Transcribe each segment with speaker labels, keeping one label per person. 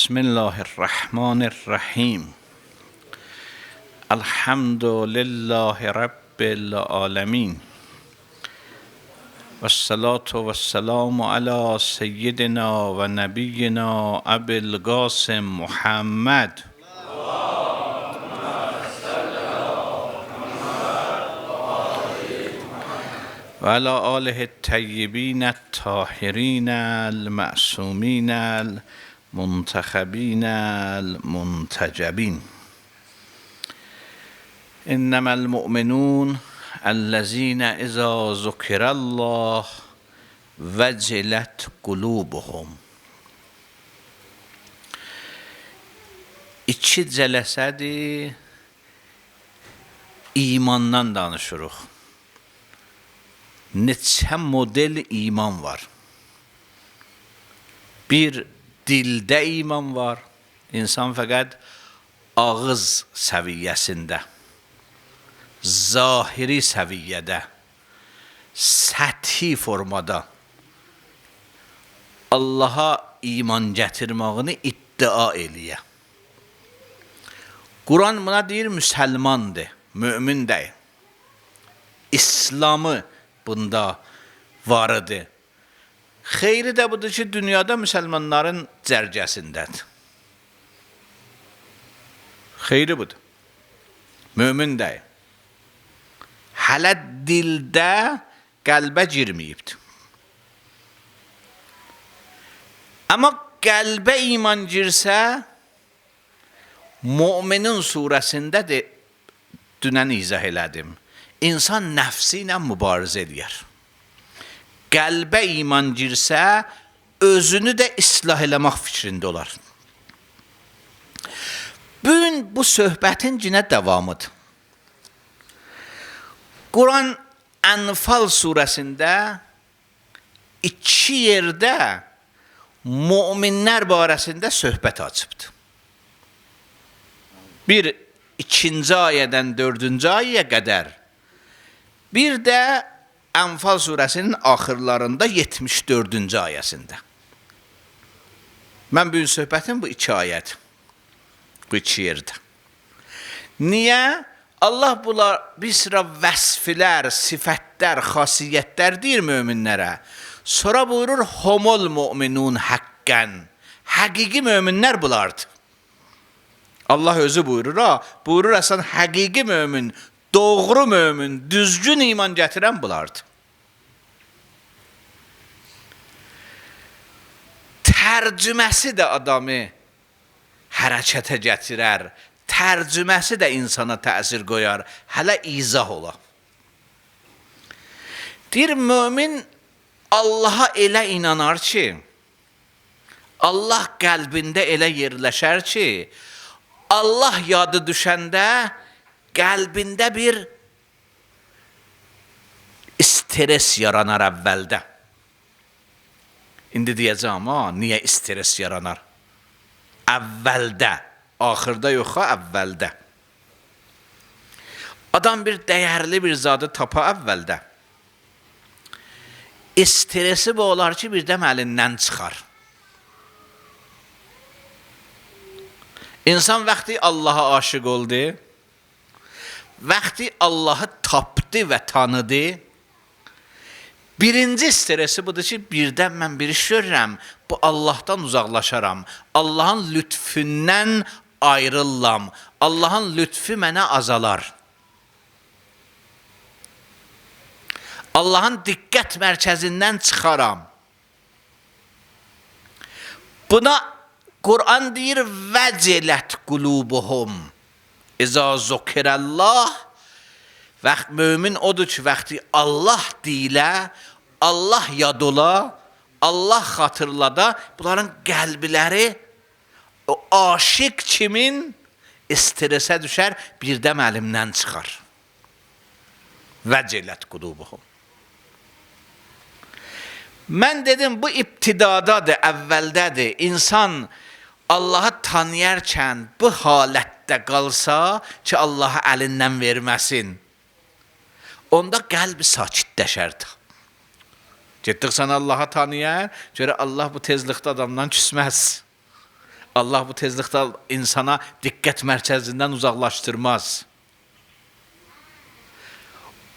Speaker 1: بسم الله الرحمن الرحیم. الحمد لله رب العالمین و الصلاة و السلام علی سیدنا و نبینا ابی القاسم محمد و علی آله الطیبین الطاهرین المعصومین المنتخبین المنتجبین. انما المؤمنون الذين اذا ذكر الله وجلت قلوبهم. İki cələsədir, imandan danışırıq. Neçə model iman var. Bir, dildə iman var. İnsan fəqət ağız səviyyəsində, zahiri səviyyədə, səthi formada Allaha iman gətirmağını iddia eləyə. Quran buna deyir müsəlmandır, mümin deyil. İslamı bunda varıdır. Xeyri də budur ki, dünyada müsəlmanların cərgəsindədir. Xeyri budur. Mümin deyil. Hələ dildə qəlbə girməyibdir. Amma qəlbə iman girsə, Müminin surəsində də dünən izah elədim. İnsan nəfsi ilə mübarizə edir. Qəlbə iman girsə, özünü də islah eləmək fikrində olar. Bugün bu söhbətin yenə davamıdır. Quran Ənfal surəsində iki yerdə müminlər barəsində söhbət açıbdır. Bir, 2-ci ayədən 4-cü ayəyə qədər. Bir də Ənfal surəsinin axırlarında 74-cü ayəsində. Mən bugün söhbətim bu iki ayədir. Bu iki yerdə. Niyə? Allah bunlar bir sıra vəsflər, sifətlər, xasiyyətlər deyir möminlərə. Sonra buyurur, homol müminun haqqən. Həqiqi möminlər bunlardır. Allah özü buyurur, buyurur əsən həqiqi mömin, doğru mömin, düzgün iman gətirən bunlardır. Tərcüməsi də adamı hərəkətə gətirər, tərcüməsi də insana təsir qoyar, hələ izah ola. Deyir, mömin Allaha elə inanar ki, Allah qəlbində elə yerləşər ki, Allah yadı düşəndə qəlbində bir stres yaranar əvvəldə. İndi deyəcəm, niyə stres yaranar? Əvvəldə, axırda yox, əvvəldə. Adam bir dəyərli bir zadı tapa əvvəldə. Stresi bu olar ki, birdən əlindən çıxar. İnsan vaxtı Allaha aşıq oldu, vaxtı Allahı tapdı və tanıdı, birinci stresi budur ki, birdən mən bir iş görürəm, bu Allahdan uzaqlaşaram, Allahın lütfündən ayrılam, Allahın lütfü mənə azalar. Allahın diqqət mərkəzindən çıxaram. Buna Quran deyir, vəcələt qulubuhum. İza zukirəllah. Mömin odur ki, vaxtı Allah deyilə, Allah yad ola, Allah xatırlada, bunların qəlbiləri o aşiq kimin stresə düşər, birdən əlimdən çıxar. Vəcələt qulubuhum. Mən dedim, bu ibtidadadır, əvvəldədir. İnsan Allahı tanıyarkən bu halətdə qalsa ki, Allahı əlindən verməsin, onda qəlbi sakitləşərdir. Getdik sən Allahı tanıyar, görə Allah bu tezlikdə adamdan küsməz. Allah bu tezlikdə insana diqqət mərkəzindən uzaqlaşdırmaz.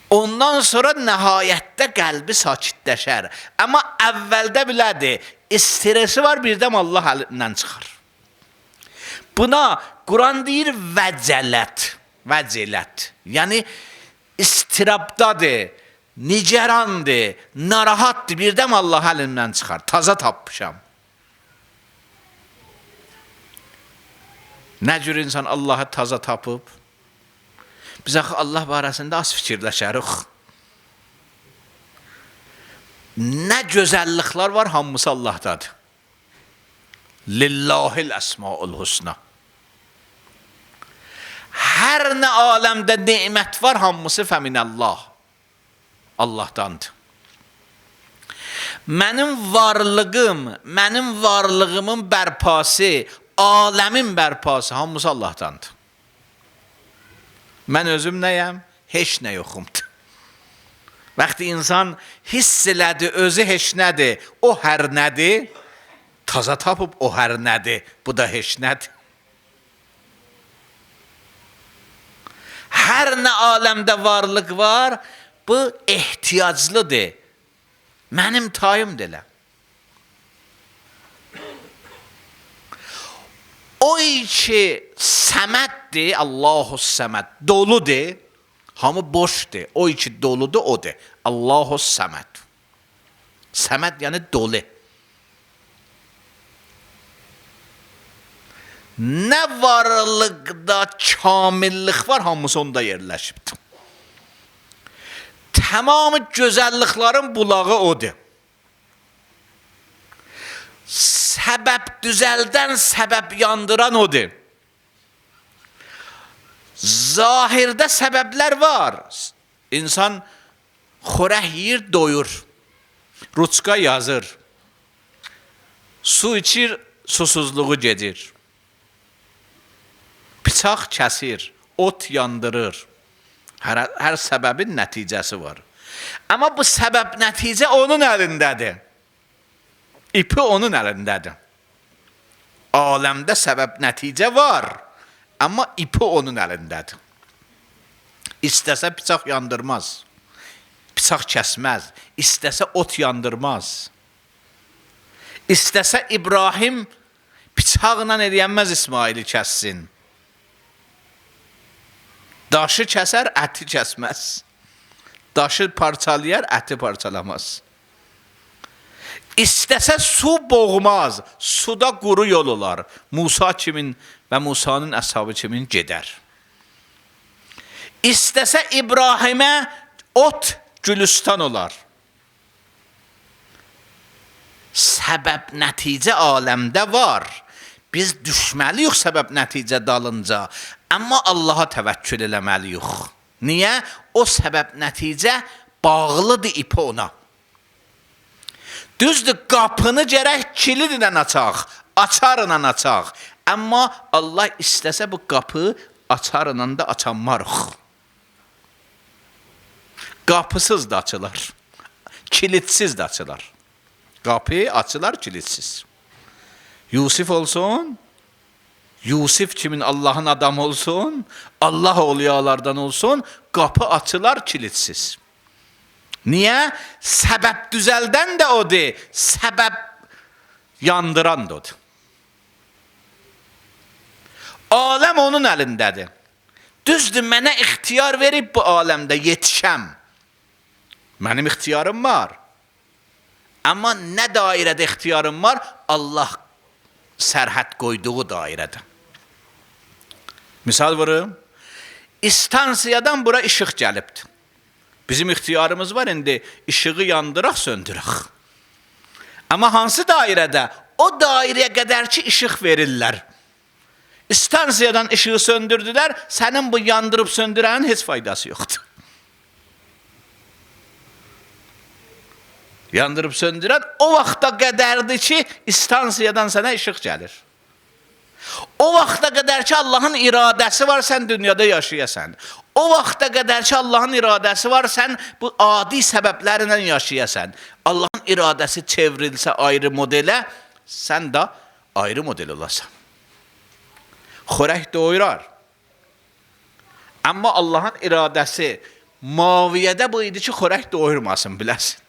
Speaker 1: Ondan sonra nəhayətdə qəlbi sakitləşər. Amma əvvəldə bilədir, stresi var, birdən Allah əlindən çıxar. Buna Quran deyir vəcələt. Yəni istirabdadır, nicerandır, narahatdır, birdən Allah əlindən çıxar. Taza tapmışam. Nə cür insan Allahı taza tapıb? Biz axı Allah barəsində az fikirləşərik. Nə gözəlliklər var, hamısı Allahdadır. Lillahil əsmaul husna. Hər nə aləmdə nemət var, hamısı fəminəllah. Allahdandır. Mənim varlığımın bərpası, aləmin bərpası, hamısı Allahdandır. Mən özüm nəyəm? Heç nə yoxumdur. Vaxtı insan hiss elədi, özü heç nədir, o hər nədir, taza tapıb o hər nədir, bu da heç nədir. Hər nə aləmdə varlıq var, bu ehtiyaclıdır. Mənim tayımdır elə. O ki səməddir, Allahus səməd, doludur, hamı boşdur. O ki doludur, odur. Allahus səməd. Səməd yəni dolu. Nə varlıqda kamillik var, hamısı onda yerləşibdir. Tamamı gözəlliklərin bulağı odur. Səbəb düzəldən, səbəb yandıran odur. Zahirdə səbəblər var. İnsan xörək yeyir, doyur. Ruçka yazır. Su içir, susuzluğu gedir. Bıçaq kəsir, ot yandırır. Hər səbəbin nəticəsi var. Amma bu səbəb nəticə onun əlindədir. İpi onun əlindədir. Aləmdə səbəb nəticə var, amma ipi onun əlindədir. İstəsə bıçaq yandırmaz, bıçaq kəsməz, istəsə ot yandırmaz. İstəsə İbrahim bıçaqla eləyənməz İsmaili kəssin. Daşı kəsər, əti kəsməz. Daşı parçalayar, əti parçalamaz. İstəsə su boğmaz, suda quru yol olar. Musa kimin və Musanın əshabı kimin gedər. İstəsə İbrahimə ot gülüstan olar. Səbəb nəticə aləmdə var. Biz düşməliyik səbəb nəticə dalınca. Amma Allaha təvəkkül eləməliyik. Niyə? O səbəb nəticə bağlıdır ipi ona. Düzdür, qapını gərək kilidlə açaq, açarla açaq. Amma Allah istəsə bu qapı açarla da açanmarıq. Qapısız da açılar, kilidsiz de açılar. Qapı açılar, kilidsiz. Yusif olsun, Yusif kimin Allah'ın adamı olsun, Allah oğluyalardan olsun, qapı açılar, kilidsiz. Niyə? Səbəb düzəldən də odur, səbəb yandıran da odur. Aləm onun əlindədir. Düzdür, mənə ixtiyar verib bu aləmdə yetişəm. Mənim ixtiyarım var. Amma nə dairədə ixtiyarım var? Allah sərhəd qoyduğu dairədə. Misal vurum. İstansiyadan bura işıq gəlibdir. Bizim ixtiyarımız var, indi işığı yandıraq, söndürək. Amma hansı dairədə? O dairəyə qədər ki, işıq verirlər. İstansiyadan işığı söndürdülər, sənin bu yandırıb söndürənin heç faydası yoxdur. Yandırıb söndürən o vaxta qədərdir ki, istansiyadan sənə işıq gəlir. O vaxta qədər ki, Allahın iradəsi var, sən dünyada yaşayasan. O vaxta qədər ki, Allahın iradəsi var, sən bu adi səbəblərlə yaşayasan. Allahın iradəsi çevrilsə ayrı modelə, sən də ayrı model olasan. Xörək doyurar. Amma Allahın iradəsi Maviyyədə bu idi ki, xörək doyurmasın, biləsin.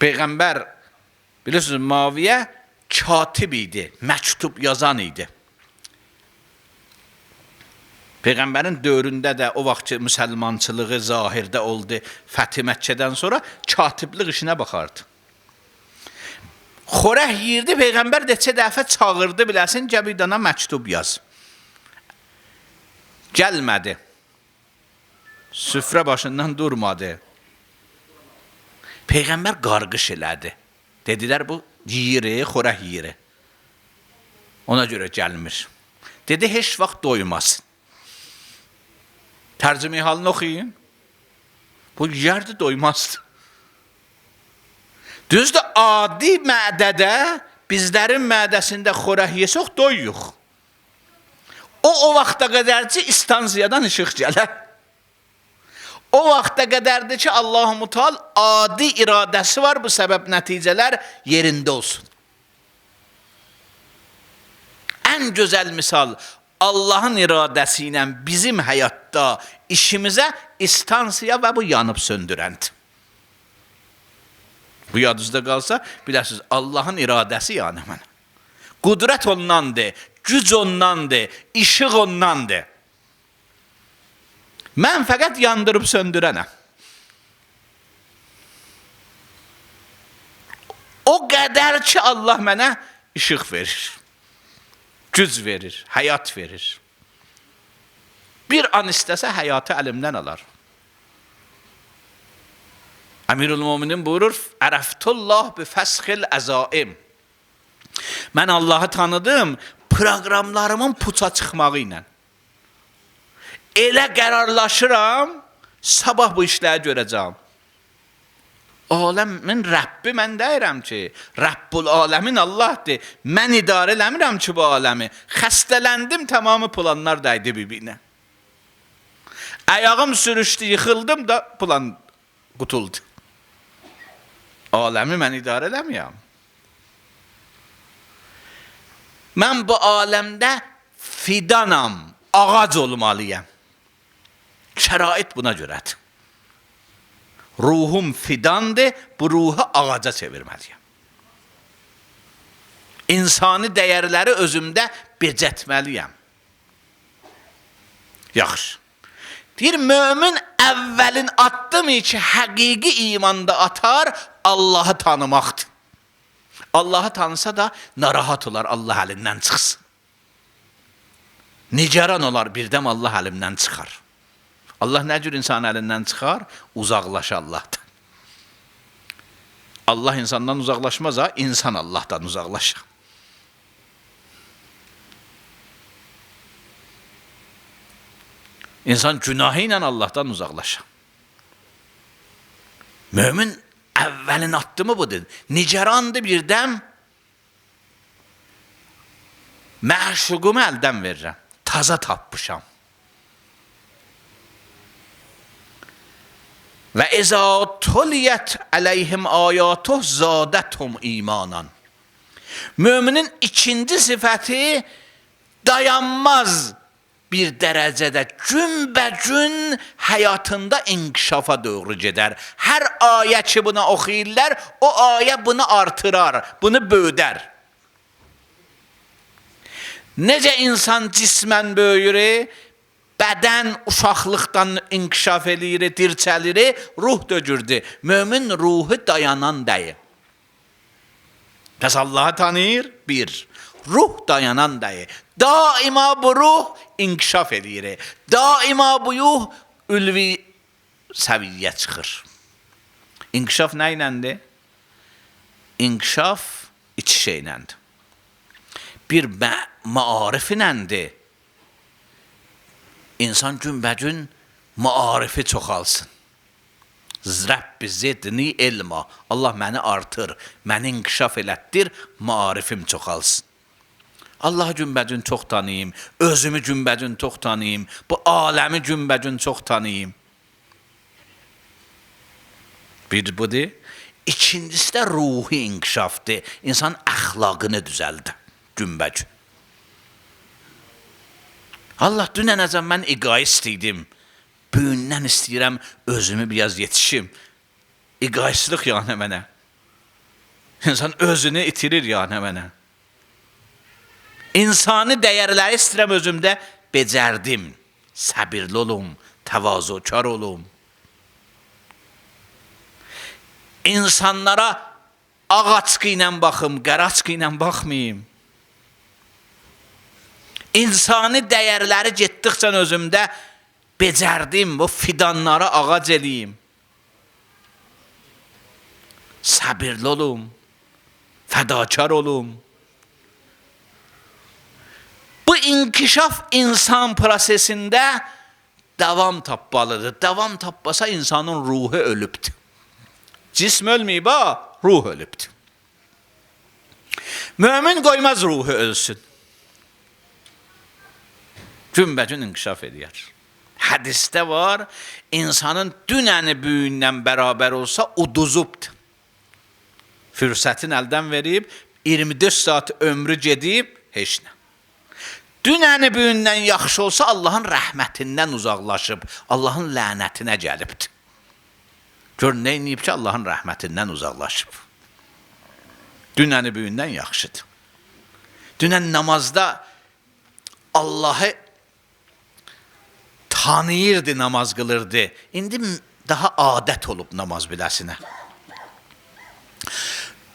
Speaker 1: Peyğəmbər, bilirsiniz, Maviyyə katib idi, məktub yazan idi. Peyğəmbərin dövründə də o vaxt ki, müsəlmançılığı zahirdə oldu, Fəthi Məkkədən sonra katiblik işinə baxardı. Xörək yiyirdi, Peyğəmbər neçə dəfə çağırdı, biləsin, gəl bir dana məktub yaz. Gəlmədi. Süfrə başından durmadı. Peyğəmbər qarqış elədi. Dedilər, bu yiyiri, xörək yiyiri. Ona görə gəlmir. Dedi, heç vaxt doymasın. Tərcümeyi halını oxuyun. Bu yerdə doymazdı. Düzdür, adi mədədə, bizlərin mədəsində xörək yesək doyuq. O vaxta qədərci istansiyadan işıq gələr. O vaxta qədərdir ki, Allah-u Mutal adi iradəsi var, bu səbəb nəticələr yerində olsun. Ən gözəl misal, Allahın iradəsi ilə bizim həyatda işimizə istansiya və bu yanıb söndürəndir. Bu yadınızda qalsa, biləsiniz, Allahın iradəsi yanı mənə. Qudrət ondandır, güc ondandır, işıq ondandır. Mən fəqət yandırıb söndürənəm. O qədər ki, Allah mənə işıq verir, güc verir, həyat verir. Bir an istəsə həyatı əlimdən alar. Əmirül-Müminin buyurur, Ərəftullah bi fəsxil əzaim. Mən Allahı tanıdım, proqramlarımın puça çıxmağı ilə. Elə qərarlaşıram, sabah bu işləri görəcəm. Aləmin Rəbbi mən deyirəm ki, Rəbbul aləmin Allahdır. Mən idarə eləmirəm ki, bu aləmi. Xəstələndim, tamamı planlar dəydi bir-birinə. Ayağım sürüşdü, yıxıldım da plan qutuldu. Aləmi mən idarə eləməyəm. Mən bu aləmdə fidanam, ağac olmalıyam. Şərait buna görədir. Ruhum fidandır, bu ruhu ağaca çevirməliyəm. İnsani dəyərləri özümdə becətməliyəm. Yaxşı. Deyir, mömin əvvəlin addımı ki, həqiqi imanda atar, Allahı tanımaqdır. Allahı tanısa da narahat olar, Allah əlindən çıxsın. Nigaran olar, birdəm Allah əlimdən çıxar. Allah nə cür insan əlindən çıxar? Uzaqlaş Allahdan. Allah insandan uzaqlaşmaz ha, insan Allahdan uzaqlaşır. İnsan günahı ilə Allahdan uzaqlaşır. Mömin əvvəlin addımı budur. Nigarandır birdəm, məşuqumu əldən verirəm. Taza tapmışam. Və izə tuliyyət əleyhim ayatuh zadəthum imanan. Müminin ikinci sifəti dayanmaz bir dərəcədə günbəcün həyatında inkişafa doğru gedər. Hər ayə ki buna oxuyurlar, o ayə bunu artırar, bunu böyüdər. Necə insan cismən böyür, bədən uşaqlıqdan inkişaf eləyir, dirçəlir, ruh dögürdü. Mömin ruhu dayanan deyil. Bəs Allahı tanıyır, bir. Ruh dayanan deyil. Daima bu ruh inkişaf eləyir. Daima bu ruh ülvi səviyyə çıxır. İnkişaf nə iləndir? İnkişaf iki şeyləndir. Bir maarif iləndir. İnsan günbəcün maarifi çoxalsın. Rəbbi zidni ilma. Allah məni artır, məni inkişaf elətdir, maarifim çoxalsın. Allahı günbəcün çox tanıyım, özümü günbəcün çox tanıyım, bu aləmi günbəcün çox tanıyım. Bir budur. İkincisi də ruhi inkişafdır. İnsan əxlaqını düzəldir. günbəgün. Allah dünənəcən mən egoist idim. Bugündən istəyirəm özümü biraz yetişim. Egoistlik yəni mənə. İnsan özünü itirir yəni mənə. İnsani dəyərləri istəyirəm özümdə becərdim. Səbirli olum, təvazökar olum. İnsanlara ağaçqı ilə baxım, qaraçqı ilə baxmayım. İnsani dəyərləri getdikcə özümdə becərdim, bu fidanları ağac eləyim. Səbirli olum, fədakar olum. Bu inkişaf insan prosesində davam tapmalıdır. Davam tapmasa insanın ruhu ölübdür. Cism ölməyib ha, ruh ölübdür. Mömin qoymaz ruhu ölsün. Günbəgün inkişaf edir. Hədisdə var, insanın dünəni bugündən bərabər olsa uduzubdur. Fürsətin əldən verib, 24 saat ömrü gedib, heç nə. Dünəni bugündən yaxşı olsa Allahın rəhmətindən uzaqlaşıb, Allahın lənətinə gəlibdir. Gör, nə inəyib ki, Allahın rəhmətindən uzaqlaşıb. Dünəni bugündən yaxşıdır. Dünən namazda Allahı tanıyırdı, namaz qılırdı. İndi daha adət olub namaz biləsinə.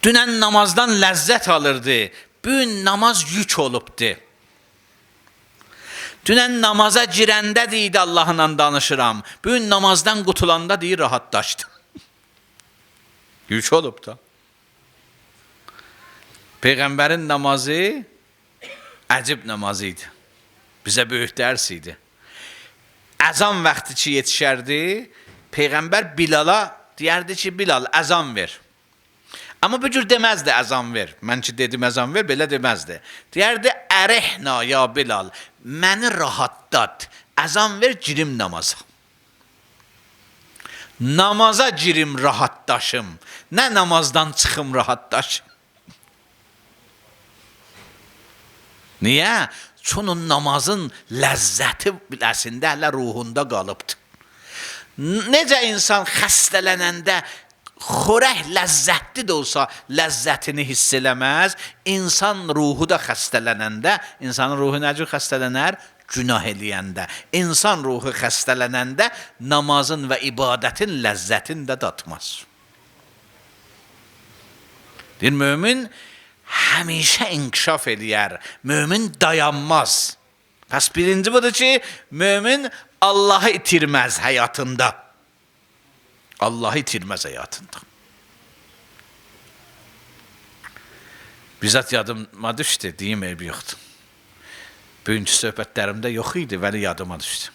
Speaker 1: Dünən namazdan ləzzət alırdı. Bugün namaz yük olubdu. Dünən namaza girəndə deyildi Allahla danışıram. Bugün namazdan qutulanda deyir rahatlaşdım. Yük olub da. Peyğəmbərin namazı əcib namazı idi. Bizə böyük dərs idi. Əzan vaxtı ki yetişərdi, Peyğəmbər Bilala deyərdi ki, Bilal, əzan ver. Amma bu cür deməzdi əzan ver. Mən ki dedim əzan ver, belə deməzdi. Deyərdi, ərihna ya Bilal, məni rahatlat, əzan ver, girim namaza. Namaza girim rahatdaşım, nə namazdan çıxım rahatdaşım. Niyə? Çünki namazın ləzzəti biləsində hələ ruhunda qalıbdır. Necə insan xəstələnəndə xörək ləzzətli də olsa ləzzətini hiss eləməz, insan ruhu da xəstələnəndə, insanın ruhu nə cür xəstələnər? Günah eləyəndə. İnsan ruhu xəstələnəndə namazın və ibadətin ləzzətini də tatmaz. Deyir, mömin həmişə inkişaf eləyər, mömin dayanmaz. Pəs birinci budur ki, mömin Allahı itirməz həyatında. Allahı itirməz həyatında. Bizzat yadıma düşdü, deyim eybi yoxdur. Bugünkü söhbətlərimdə yox idi, vəli yadıma düşdü.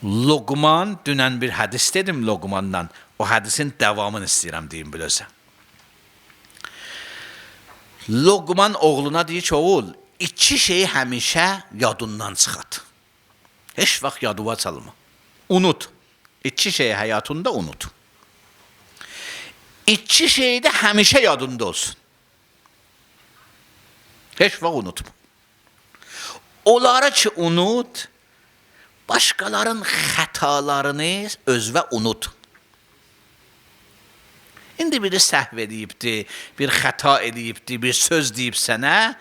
Speaker 1: Loqman, dünən bir hədis dedim Loqmandan, o hədisin davamını istəyirəm deyim bilirsə. Loqman oğluna deyir ki, oğul, iki şeyi həmişə yadından çıxart. Heç vaxt yadıva çalma. Unut. İki şeyi həyatında unut. İki şey də həmişə yadında olsun. Heç vaxt unutma. Onları ki unut, başqaların xətalarını özvə unut. İndi biri səhv edibdi, bir xəta edibdi, bir söz deyib sənə,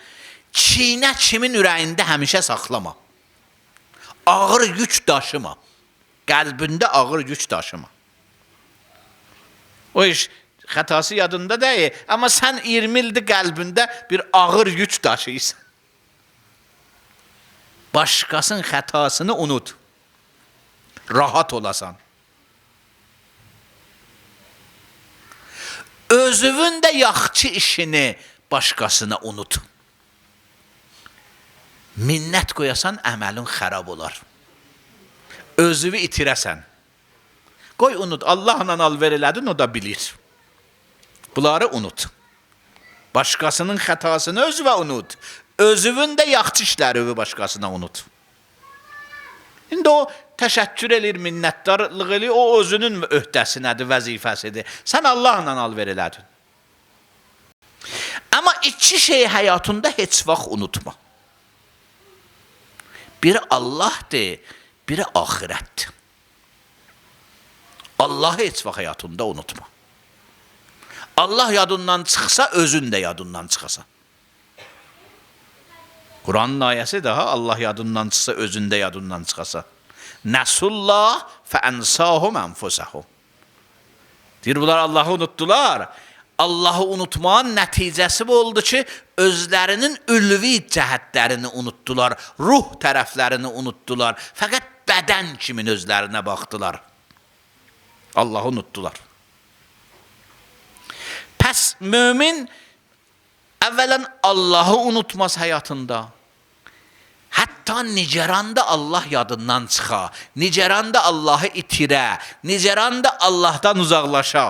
Speaker 1: çiynə kimin ürəyində həmişə saxlama. Ağır yük daşıma. Qəlbində ağır yük daşıma. O iş xətası yadında deyil, amma sən 20 ildir qəlbində bir ağır yük daşıyırsan. Başqasının xətasını unut. Rahat olasan. Özünün də yaxşı işini başqasına unut. Minnət qoyasan, əməlin xərab olar. Özünü itirəsən. Qoy unut, Allahla alver elədin, o da bilir. Bunları unut. Başqasının xətasını özünə unut. Özünün də yaxşı işləri başqasına unut. İndi o təşəkkür edir, minnətdarlıq edir, o özünün öhdəsinədir, vəzifəsidir. Sən Allahla alver elədin. Amma iki şey həyatında heç vaxt unutma. Biri Allah'dır, biri ahirətdir. Allah'ı heç vaxt həyatında unutma. Allah yadından çıxsa, özün də yadından çıxasan. Kur'an'ın ayəsi daha Allah yadından çıxsa, özün də yadından çıxasan. Nəsullah fəənsahum ənfusəhum. Deyir, bunlar Allah'ı unutdular. Allah'ı unutmağın nəticəsi bu oldu ki, özlərinin ülvi cəhətlərini unutdular, ruh tərəflərini unutdular. Fəqət bədən kimin özlərinə baxdılar. Allah'ı unutdular. Pəs mümin əvvələn Allah'ı unutmaz həyatında. Hətta nicəranda Allah yadından çıxa, nicəranda Allah'ı itirə, nicəranda Allah'dan uzaqlaşa.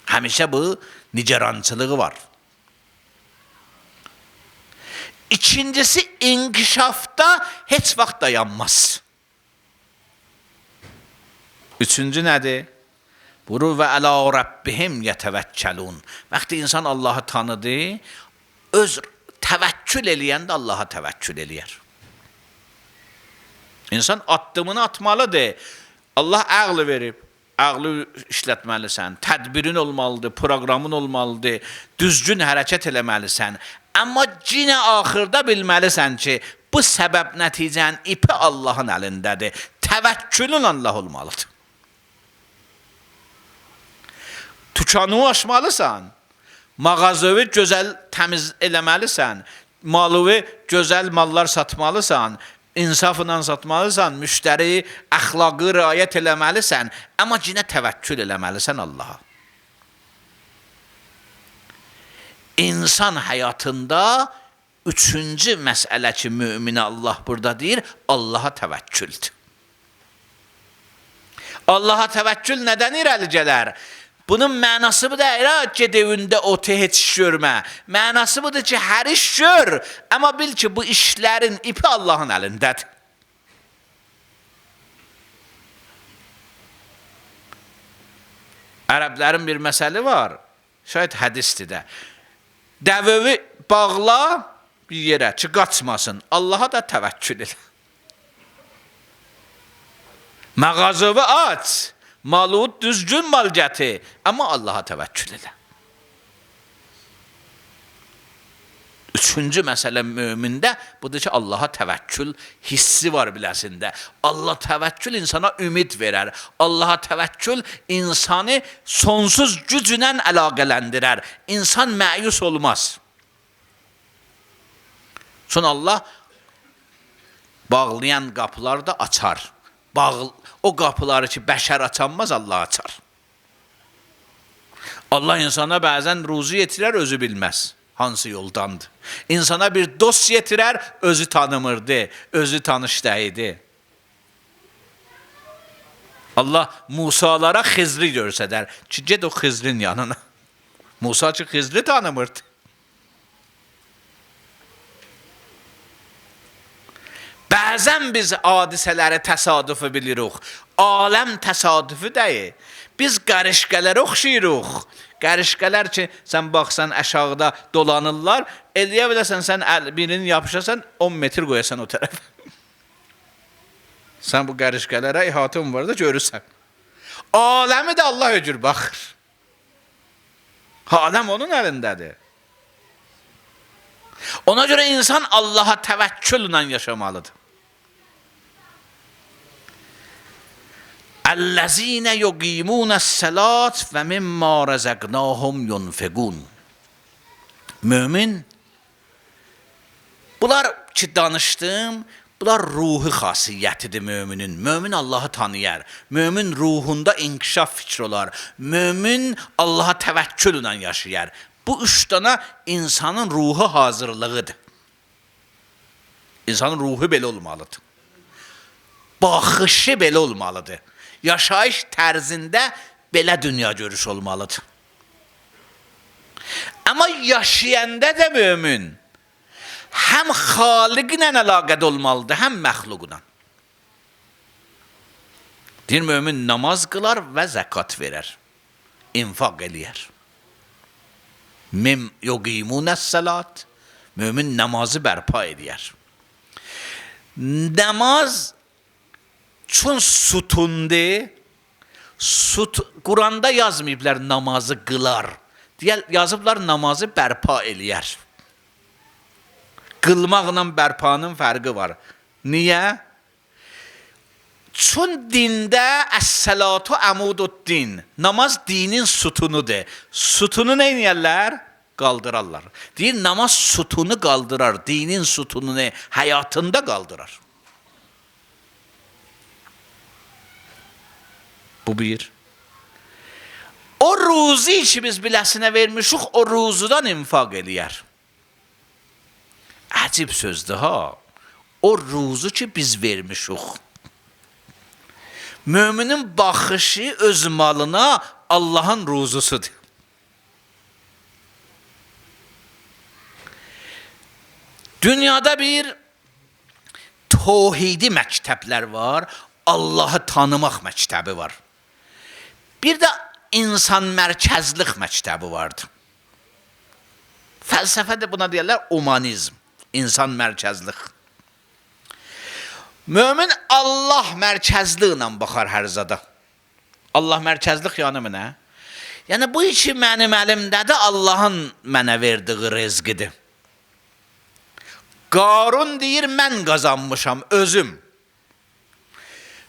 Speaker 1: Həmişə bu nicərançılığı var. İkincisi, inkişafda heç vaxt dayanmaz. Üçüncü nədir? Buru və ələ Rabbihim yətəvəkkəlun. Vaxtı insan Allah'ı tanıdı, öz təvəkkül eləyəndə Allah'a təvəkkül eləyər. İnsan addımını atmalıdır. Allah ağlı verib. Ağlı işlətməlisən, tədbirin olmalıdır, proqramın olmalıdır, düzgün hərəkət eləməlisən. Amma yenə axırda bilməlisən ki, bu səbəb nəticənin ipi Allah'ın əlindədir. Təvəkkülün Allah olmalıdır. Tükanı aşmalısan, mağazıvı gözəl təmiz eləməlisən, malıvı gözəl mallar satmalısan, insafla satmalısan, müştəri əxlaqı riayət eləməlisən, amma yenə təvəkkül eləməlisən Allaha. İnsan həyatında üçüncü məsələ ki, müminə Allah burada deyir, Allaha təvəkküldür. Allaha təvəkkül nədən irəli gələr? Bunun mənası bu deyil, ki, evində otu heç iş görmə. Mənası budur ki, hər iş gör, amma bil ki, bu işlərin ipi Allah'ın əlindədir. Ərəblərin bir məsəli var, şayət hədisdir də. Dəvəvi bağla bir yerə ki, qaçmasın. Allaha da təvəkkül elə. Mağazıvı aç. Malı düzgün mal gətir, amma Allaha təvəkkül elə. Üçüncü məsələ mümində budur ki, Allaha təvəkkül hissi var biləsində. Allah təvəkkül insana ümid verər. Allaha təvəkkül insanı sonsuz güclə əlaqələndirər. İnsan məyus olmaz. Sonra Allah bağlayan qapıları da açar. O qapıları ki, bəşər açanmaz, Allah açar. Allah insana bəzən ruzu yetirər, özü bilməz. Hansı yoldandır. İnsana bir dost yetirər, özü tanımırdı, özü tanış deyildi. Allah Musalara Xizri görsədər ki, ged o Xizrin yanına. Musa ki, Xizri tanımırdı. Bəzən biz hadisələri təsadüfü bilirik. Aləm təsadüfü deyil. Biz qarışqələrə oxşayırıq. Qarışqələr ki, sən baxsan aşağıda dolanırlar, eləyə biləsən, sən birini yapışasan, 10 metr qoyasan o tərəfə. Sən bu qarışqələrə ihatın var da görürsən. Aləmi də Allah öcür baxır. Aləm onun əlindədir. Ona görə insan Allaha təvəkküllə yaşamalıdır. Əl-ləzīnə yuqīmunəs-sələt və mimmə rəzəqnəhum yunfiqun. Mömin, bunlar ki danışdım, bunlar ruhi xasiyyətidir möminin. Mömin Allahı tanıyar. Mömin ruhunda inkişaf fikri olar. Mömin Allaha təvəkküllə yaşayar. Bu üç dana insanın ruhu hazırlığıdır. İnsanın ruhu belə olmalıdır. Baxışı belə olmalıdır. Yaşayış tərzində belə dünya görüş olmalıdır. Amma yaşayanda da mömin həm xaliqlə əlaqədə olmalıdır, həm məxluqla. Deyir, mömin namaz qılar və zəkat verər, infaq eləyər. Mim yuqimunəs-salat. Mömin namazı bərpa edər. Namaz çün sütundur. Quranda yazmayıblar namazı qılar. Yazıblar namazı bərpa eləyər. Qılmaqla bərpanın fərqi var. Niyə? Çün dində əs-salatu əmudud-din. Namaz dinin sütunudur. Sütunu nə edirlər? Qaldırarlar. Deyir, namaz sütunu qaldırar. Dinin sütununu həyatında qaldırar. Bu bir. O ruzi ki biz biləsinə vermişik, o ruzudan infaq eləyər. Əcib sözdür ha. O ruzu ki biz vermişik. Müminin baxışı öz malına Allahın ruzusudur. Dünyada bir tevhidi məktəblər var, Allahı tanımaq məktəbi var. Bir də insan mərkəzlik məktəbi vardır. Fəlsəfədə buna deyirlər humanizm, insan mərkəzlik. Mömin Allah mərkəzli ilə baxar hər zada. Allah mərkəzlik yəni mənə? Yəni bu işi mənim əlimdədir, Allahın mənə verdiyi rezqidir. Qarun deyir, mən qazanmışam, özüm.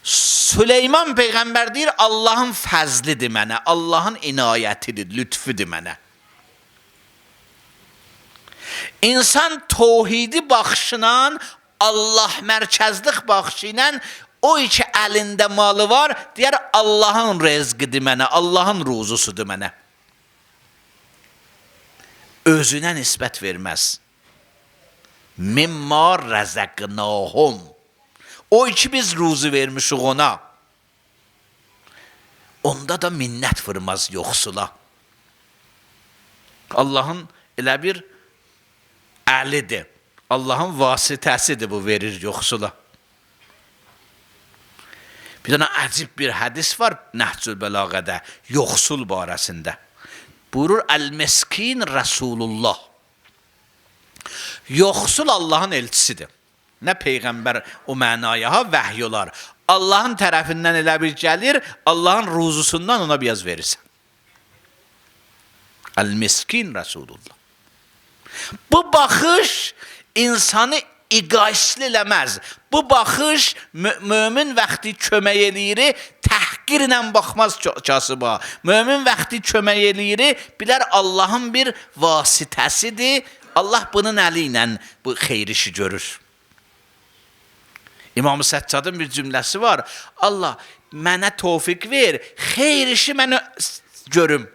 Speaker 1: Süleyman Peyğəmbər deyir, Allahın fəzlidir mənə, Allahın inayətidir, lütfüdür mənə. İnsan tevhidi baxışla, Allah mərkəzlik baxışı ilə, o iki əlində malı var, deyər Allahın rezqidir mənə, Allahın ruzusudur mənə. Özünə nisbət verməz. Mimma rəzəqnahum. O iki biz ruzu vermişik ona. Onda da minnət vurmaz yoxsula. Allahın elə bir əlidir. Allahın vasitəsidir bu verir yoxsula. Bir dənə əcib bir hədis var Nəhcül Bəlağədə, yoxsul barəsində. Buyurur, Əl-Meskin Rasulullah. Yoxsul Allahın elçisidir. Nə Peyğəmbər o mənaya vəhy olar. Allahın tərəfindən elə bir gəlir, Allahın ruzusundan ona biraz verirsən. Əl-Meskin Rasulullah. Bu baxış insanı iqayslı eləməz. Bu baxış mömin vaxtı kömək eləyir, təhqirlə baxmaz kasıba. Mömin vaxtı kömək eləyir, bilər Allahın bir vasitəsidir. Allah bunun əli ilə bu xeyir işi görür. İmam-ı Səccadın bir cümləsi var. Allah mənə tevfik ver, xeyir işi mənə görüm.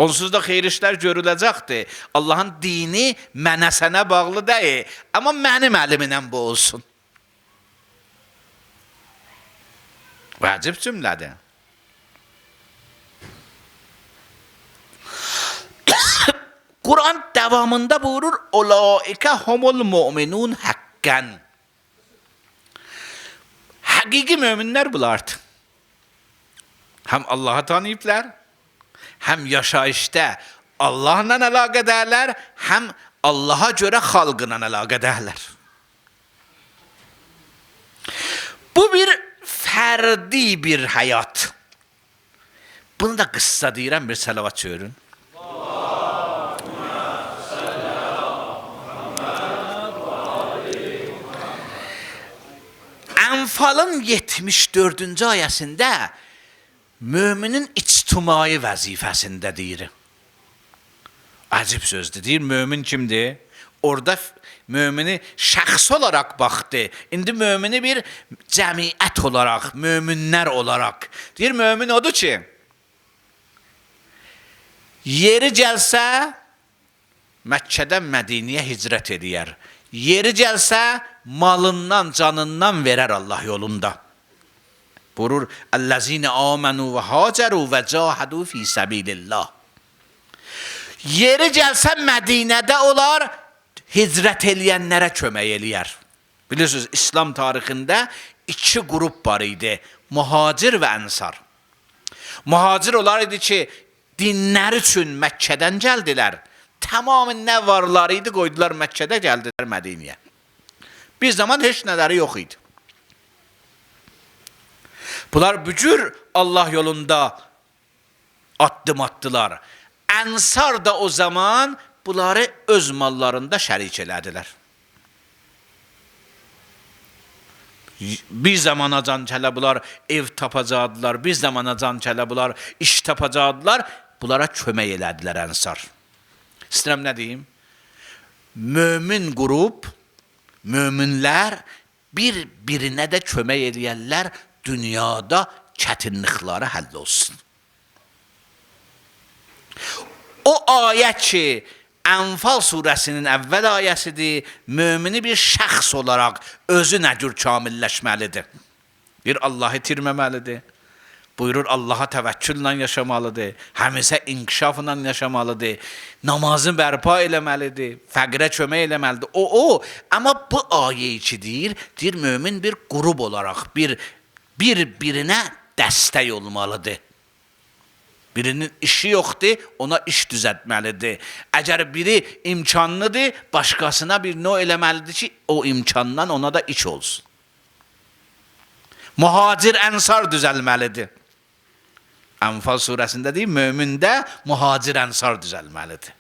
Speaker 1: Onsuz da xeyir işlər görüləcəkdir. Allahın dini mənə sənə bağlı deyil. Amma mənim əlimlə bu olsun. Vacib cümlədir. Kur'an devamında buyurur, Ulaike humul mu'minun hakkan. Hakiki müminler bunlardır. Hem Allah'ı tanıyıplar, hem yaşayışta Allah'la əlaqədirlər, hem Allah'a göre xalqla əlaqədirlər. Bu bir fərdi bir hayat. Bunu da qıssa deyirəm, bir salavat çörün. Enfalın 74-cü ayəsində müminin ictimai vəzifəsində deyir. Əcib sözdür. Deyir, mümin kimdir? Orada mümini şəxs olaraq baxdı. İndi mümini bir cəmiyyət olaraq, müminlər olaraq. Deyir, mümin odur ki, yeri gəlsə, Məkkədən Mədiniyə hicrət edər. Yeri gəlsə, malından, canından verər Allah yolunda. Buyurur, Əl-ləzine amenu və haceru və cahadu fi səbilillah. Yeri gəlsə Mədinədə olar, hicrət eləyənlərə kömək eləyər. Bilirsiniz, İslam tarixində iki qrup var idi, muhacir və ənsar. Muhacir olar idi ki, dinləri üçün Məkkədən gəldilər. Tamamı nə varları idi, qoydular Məkkədə, gəldilər Mədiniyə. Bir zaman heç nələri yox idi. Bunlar bücür Allah yolunda addım attılar. Ənsar da o zaman bunları öz mallarında şərik elədilər. Bir zamana can kələ bunlar ev tapacaqdılar, bir zamana can kələ bunlar iş tapacaqdılar, bunlara kömək elədilər Ənsar. İstəyirəm nə deyim? Mömin qrup, möminlər bir-birinə də kömək edəyərlər, dünyada çətinlikləri həll olsun. O ayət ki, Ənfal surəsinin əvvəl ayəsidir, mömini bir şəxs olaraq özü nə cür kamilləşməlidir? Bir Allahı itirməməlidir. Buyurur Allaha təvəkkülla yaşamalıdır, həmişə inkişafla yaşamalıdır, namazı bərpa eləməlidir, fəqirə kömək eləməlidir. Amma bu ayə ki deyir, mömin bir qrup olaraq bir-birinə dəstək olmalıdır. Birinin işi yoxdur, ona iş düzəltməlidir. Əgər biri imkanlıdır, başqasına bir növ eləməlidir ki, o imkandan ona da iş olsun. Muhacir ənsar düzəlməlidir. Ənfal surəsində deyir, mömində muhacir ənsar düzəlməlidir.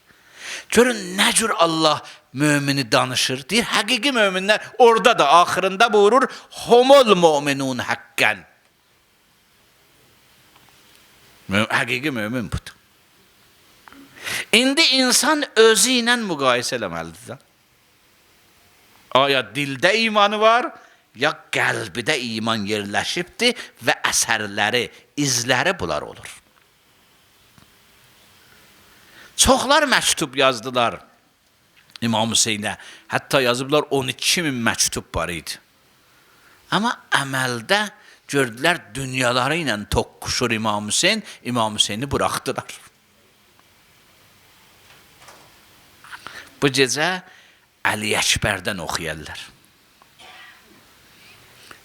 Speaker 1: Görün, nə cür Allah mömini danışır. Deyir, həqiqi möminlər orada da axırında buyurur, homol müminun haqqən. Həqiqi mömin budur. İndi insan özü ilə müqayisə eləməlidir. Aya dildə imanı var, ya qəlbidə iman yerləşibdir və əsərləri, izləri bunlar olur. Çoxlar məktub yazdılar İmam Hüseynə. Hətta yazıblar 12.000 məktub var idi. Amma əməldə gördülər dünyaları ilə toqquşur İmam Hüseyn, İmam Hüseyni buraxdılar. Bu gecə Əli Əkbərdən oxuyarlar.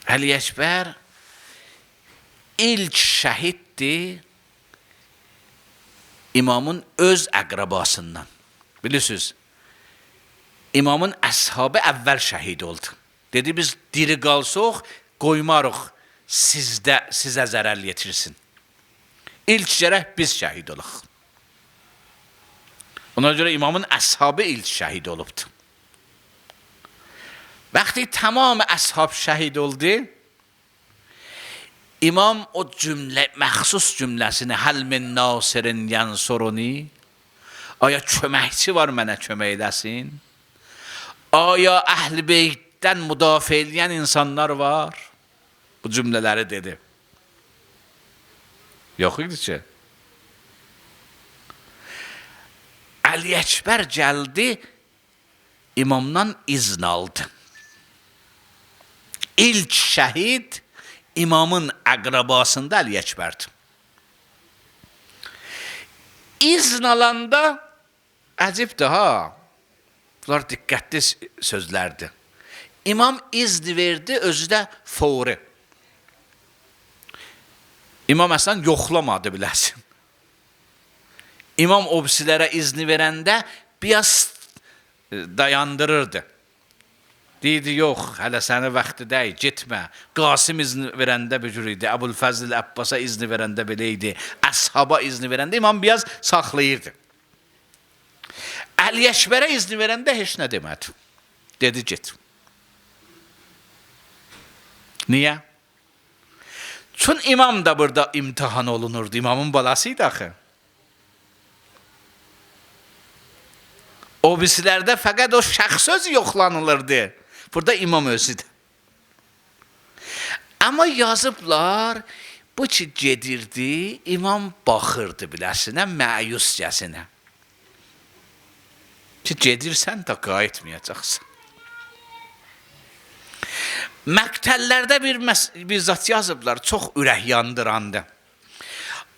Speaker 1: Əli Əkbər ilk şəhiddir İmamın öz əqrabasından. Bilirsiniz, İmamın əshabı əvvəl şəhid oldu. Dedi, biz diri qalsaq, qoymarıq sizə zərər yetirsin. İlk gərək biz şəhid olaq. Ona görə İmamın əshabı ilk şəhid olubdur. Vəqti tamam əshab şəhid oldu, İmam o məxsus cümləsini həl min nasirin yansuruni, aya köməkçi var mənə kömək edəsin, aya əhl-i beytdən müdafiə edən insanlar var, bu cümlələri dedi. Yox idi ki. Əli Əkbər gəldi, İmamdan izn aldı. İlk şəhid İmamın əqrabasında Əli Əkbərdir. İzn alanda əcibdir ha. Bunlar diqqətli sözlərdir. İmam izni verdi, özü də fəvri. İmam əslən yoxlamadı biləsin. İmam obsilərə izni verəndə biraz dayandırırdı. Deyirdi, yox, hələ səni vaxtı deyil, getmə. Qasim izni verəndə bücür idi, Əbulfəzl Əbbasa izni verəndə belə idi, əshaba izni verəndə İmam biraz saxlayırdı. Əli Əkbərə izni verəndə heç nə demədi. Dedi, get. Niyə? Çünki İmam da burada imtihan olunurdu, İmamın balasıydı axı. O birisilərdə fəqət o şəxs özü yoxlanılırdı. Burada İmam özüdür. Amma yazıblar, bu ki gedirdi, İmam baxırdı biləsinə, məyuscəsinə. Ki gedirsən də qayıtmayacaqsın. Məqtəllərdə bir zat yazıblar, çox ürək yandırandı.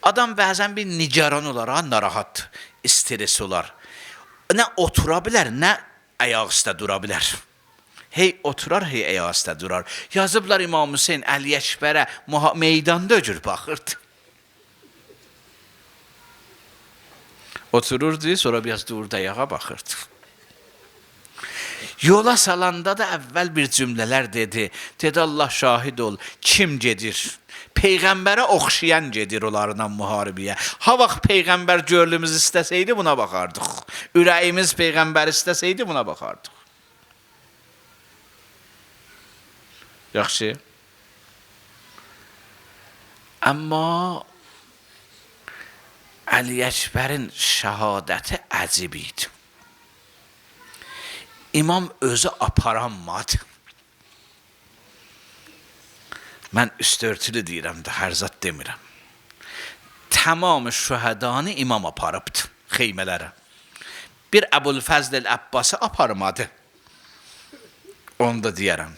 Speaker 1: Adam bəzən bir nigaran olar, narahat, stres olar. Nə otura bilər, nə ayaq üstə dura bilər. Hey oturar, hey ayaq üstə durar. Yazıblar İmam Hüseyn Əli Əkbərə meydanda öcür baxırdı. Otururdu, sonra biraz durda ayağa baxırdı. Yola salanda da əvvəl bir cümlələr dedi. Dedi, Allah şahid ol, kim gedir? Peyğəmbərə oxşayan gedir onlarla müharibəyə. Ha vaxt Peyğəmbər gönlümüz istəsəydi buna baxardıq. Ürəyimiz Peyğəmbər istəsəydi buna baxardıq. Yaxşı. Amma Əli Əkbərin şəhadəti əcib idi. İmam özü aparanmadı. Mən üstörtülü deyirəm də, hər zat demirəm. Tamam şühədanı imam aparıbdı xeymələrə. Bir Əbulfəzl Əbbası aparmadı. Onu da deyərəm.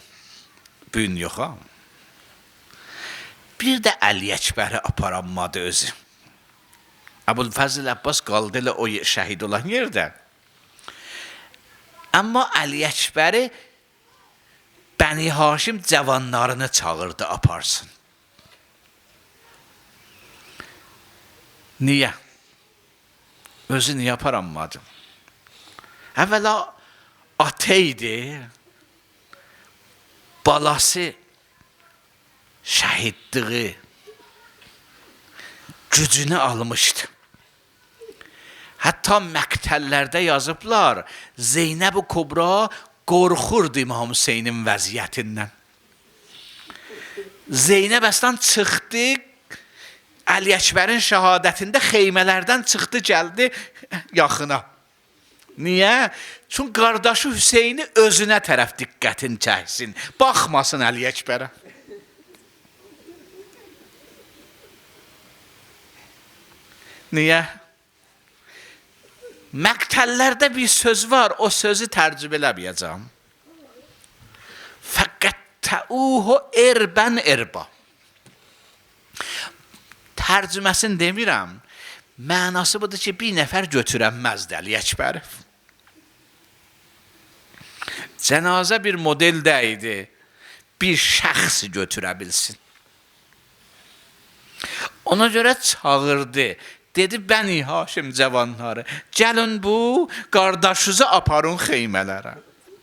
Speaker 1: Bugün yox ha. Bir də Əli Əkbəri aparanmadı özü. Əbulfəzl Əbbas qaldı elə o şəhid olan yerdə. Amma Əli Əkbəri Bəni Haşim cavanlarını çağırdı aparsın. Niyə? Özü niyə aparanmadı? Əvvəla ata idi. Balası şəhidliği gücünü almışdı. Hətta məqtəllərdə yazıblar, Zeynəb-i Kubra qorxurdu İmam Hüseynin vəziyyətindən. Zeynəb əslən çıxdı, Əli Əkbərin şəhadətində xeymələrdən çıxdı, gəldi yaxına. Niyə? Çünki qardaşı Hüseyni özünə tərəf diqqətin çəksin, baxmasın Əli Əkbərə. Niyə? Məqtəllərdə bir söz var, o sözü tərcübə eləməyəcəm. Fəqət təuhu erbən erba. Tərcüməsini demirəm. Mənası budur ki, bir nəfər götürənməzdi Əli Əkbəri. Cənazə bir model deydi, bir şəxs götürə bilsin. Ona görə çağırdı. Dedi, Bəni Haşim cavanları, gəlin bu qardaşınızı aparın xeymələrə.